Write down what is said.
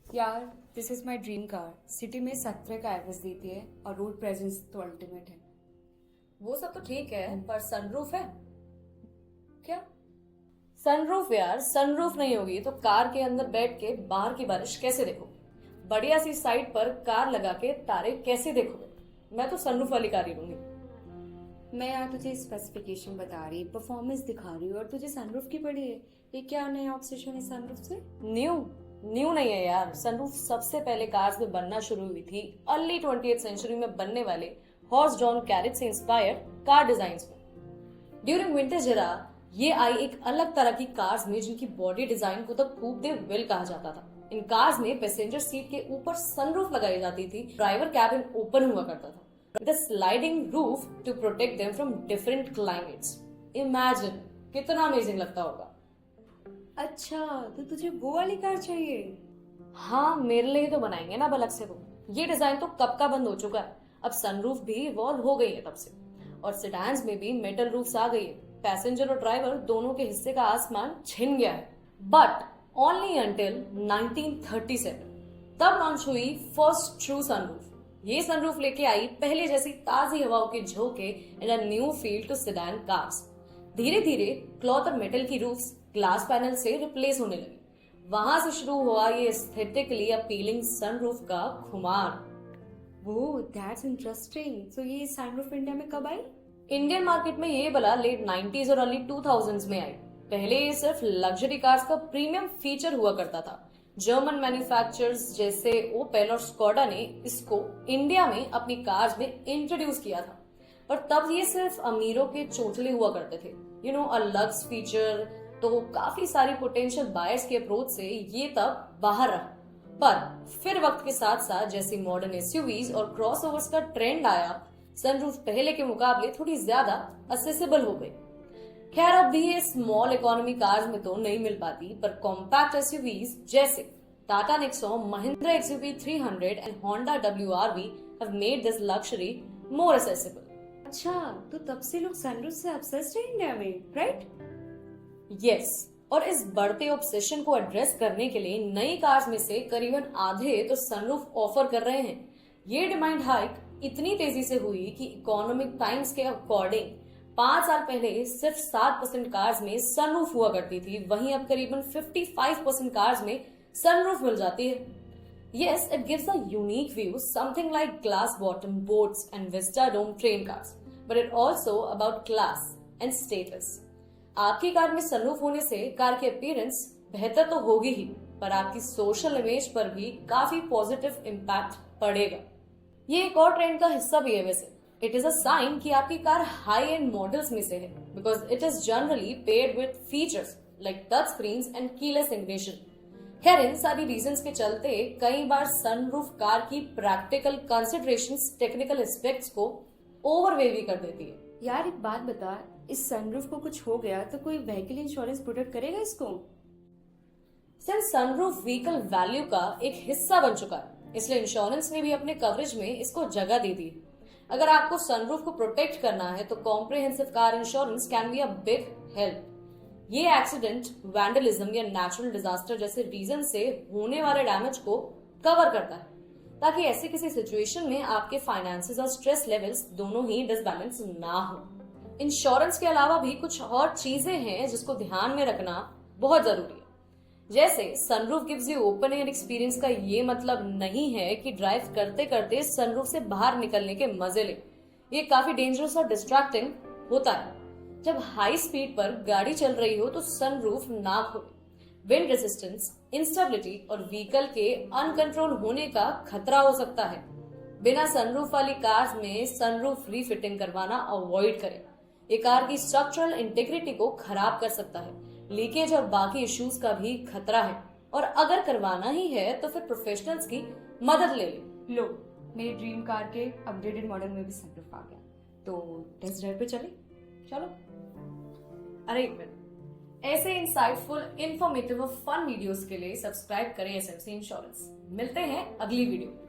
यार this is my dream car. City में 17 का एवरेज देती है और रोड प्रेजेंस तो अल्टीमेट है। वो सब तो ठीक है, पर सनरूफ है क्या? सनरूफ यार, सनरूफ नहीं होगी तो कार के अंदर बैठ के बाहर की बारिश कैसे देखोगे? बढ़िया सी साइड पर कार लगा के तारे कैसे देखोगे? मैं तो सनरूफ वाली कार ही लूंगी। मैं यार तुझे स्पेसिफिकेशन बता रही, परफॉर्मेंस दिखा रही हूँ और तुझे सनरूफ की पड़ी है। ये क्या नया ऑब्सेशन है सनरूफ से? न्यू न्यू नहीं है यार। सनरूफ सबसे पहले कार्स में बनना शुरू हुई थी अर्ली 20th सेंचुरी में बनने वाले हॉर्स जॉन कैरेट से इंस्पायर्ड कार डिजाइन में। ड्यूरिंग विंटेज एरा ये आई एक अलग तरह की कार्स में जिनकी बॉडी डिजाइन को द कूप दे विल कहा जाता था। इन कार्स में पैसेंजर सीट के ऊपर सनरूफ लगाई जाती थी। ड्राइवर कैबिन ओपन हुआ करता था with a sliding roof to protect them from different climates. Imagine कितना अमेजिंग लगता होगा। अच्छा, तो तुझे वो वाली कार चाहिए? हाँ, मेरे लिए तो बनाएंगे ना अलग से वो। ये डिजाइन तो कब का बंद हो चुका है। अब सनरूफ भी इवॉल्व हो गई है तब से, और सेडान्स में भी मेटल रूफ्स आ गई है। पैसेंजर और ड्राइवर दोनों के हिस्से का आसमान छिन गया है। बट ओनली अंटिल 1937 तब लॉन्च हुई फर्स्ट ट्रू सनरूफ। ये सनरूफ लेके आई पहले जैसी ताजी हवाओं के झोंके in a new field to sedan cars. धीरे धीरे क्लॉथ और मेटल की रूफ्स ग्लास पैनल से रिप्लेस होने लगी। वहां से शुरू हुआ ये एस्थेटिकली अपीलिंग सनरूफ का खुमार। वो दैट्स इंटरेस्टिंग। सो ये सनरूफ इंडिया में कब आई? इंडियन मार्केट में ये बला लेट 90s और अर्ली 2000s में आई। पहले ये सिर्फ लग्जरी कार्स का प्रीमियम फीचर हुआ करता था। जर्मन मैन्युफैक्चरर्स जैसे ओपेल और स्कोडा ने इसको इंडिया में अपनी कार्स में इंट्रोड्यूस किया था, पर तब ये सिर्फ अमीरों के चोचले हुआ करते थे। अ लग्स फीचर। तो काफी सारी पोटेंशियल बायर्स के अप्रोच से ये तब बाहर रहा। पर फिर वक्त के साथ साथ जैसे मॉडर्न एसयूवीज और क्रॉसओवर्स का ट्रेंड आया, सनरूफ पहले के मुकाबले थोड़ी ज्यादा असेसिबल हो गई। खैर अब भी ये स्मॉल इकोनॉमी कार्स में तो नहीं मिल पाती, पर कॉम्पैक्ट एसयूवीज जैसे Tata Nexon, Mahindra XUV 300 and Honda WRV have made this luxury more accessible. अच्छा, तो तब से लोग सनरूफ से ऑब्सेस्ड हैं इंडिया में, राइट? यस, और इस बढ़ते ऑब्सेशन को एड्रेस करने के लिए नई कार्स में से करीबन आधे तो सनरूफ ऑफर कर रहे हैं। ये डिमांड हाइक इतनी तेजी से हुई कि इकोनॉमिक टाइम्स के अकॉर्डिंग 5 साल पहले सिर्फ 7% कार्स में सनरूफ हुआ करती थी, वहीं अब करीबन 55% कार्स में सनरूफ मिल जाती है। Yes, it gives a unique view, something like glass bottom boats and vista dome train cars, but it also about class and status. आपकी कार में सनरूफ होने से कार की अपीयरेंस बेहतर तो होगी ही, पर आपकी सोशल इमेज पर भी काफी पॉजिटिव इम्पैक्ट पड़ेगा। ये एक और ट्रेंड का हिस्सा भी है वैसे। इट इज अ साइन कि आपकी कार हाई एंड मॉडल्स में से है, because it is generally paid with features like touch screens and keyless ignition. खैर इन सारी रीजंस के चलते कई बार सनरूफ कार की प्रैक्टिकल कंसिडरेशंस टेक्निकल एस्पेक्ट्स को ओवरवे भी कर देती है। यार एक बात बता, इस सनरूफ को कुछ हो गया तो कोई व्हीकल इंश्योरेंस प्रोटेक्ट करेगा इसको? सिंस सनरूफ व्हीकल वैल्यू का एक हिस्सा बन चुका है, इसलिए इंश्योरेंस ने भी अपने कवरेज में इसको जगह दे दी। अगर आपको सनरूफ को प्रोटेक्ट करना है तो comprehensive car insurance can be a big help. ये एक्सीडेंट, वैंडलिज्म या नेचुरल डिजास्टर जैसे रीजन से होने वाले डैमेज को कवर करता है, ताकि ऐसी किसी सिचुएशन में आपके फाइनेंसेस और स्ट्रेस लेवल्स दोनों ही डिसबैलेंस ना हो। इंश्योरेंस के अलावा भी कुछ और चीजें हैं जिसको ध्यान में रखना बहुत जरूरी है। जैसे sunroof gives you open air experience का ये मतलब नहीं है कि ड्राइव करते करते सनरूफ से बाहर निकलने के मजे ले। ये काफी डेंजरस और डिस्ट्रैक्टिंग होता है। जब हाई स्पीड पर गाड़ी चल रही हो तो सनरूफ ना खोले। विंड रेजिस्टेंस, इंस्टेबिलिटी और व्हीकल के अनकंट्रोल होने का खतरा हो सकता है। बिना सनरूफ वाली कार्स में सनरूफ रीफिटिंग करवाना अवॉइड करें। ये कार की स्ट्रक्चरल इंटेग्रिटी को खराब कर सकता है। लीकेज और बाकी इश्यूज का भी खतरा है, और अगर करवाना ही है तो फिर प्रोफेशनल्स की मदद ले लो, मेरी ड्रीम कार के अपग्रेडेड मॉडल में भी सनरूफ आ गया, तो टेस्ट ड्राइव पे चले? चलो। अरे एक मिनट, ऐसे इंसाइटफुल, इंफॉर्मेटिव और फन वीडियोस के लिए सब्सक्राइब करें SMC इंश्योरेंस। मिलते हैं अगली वीडियो में।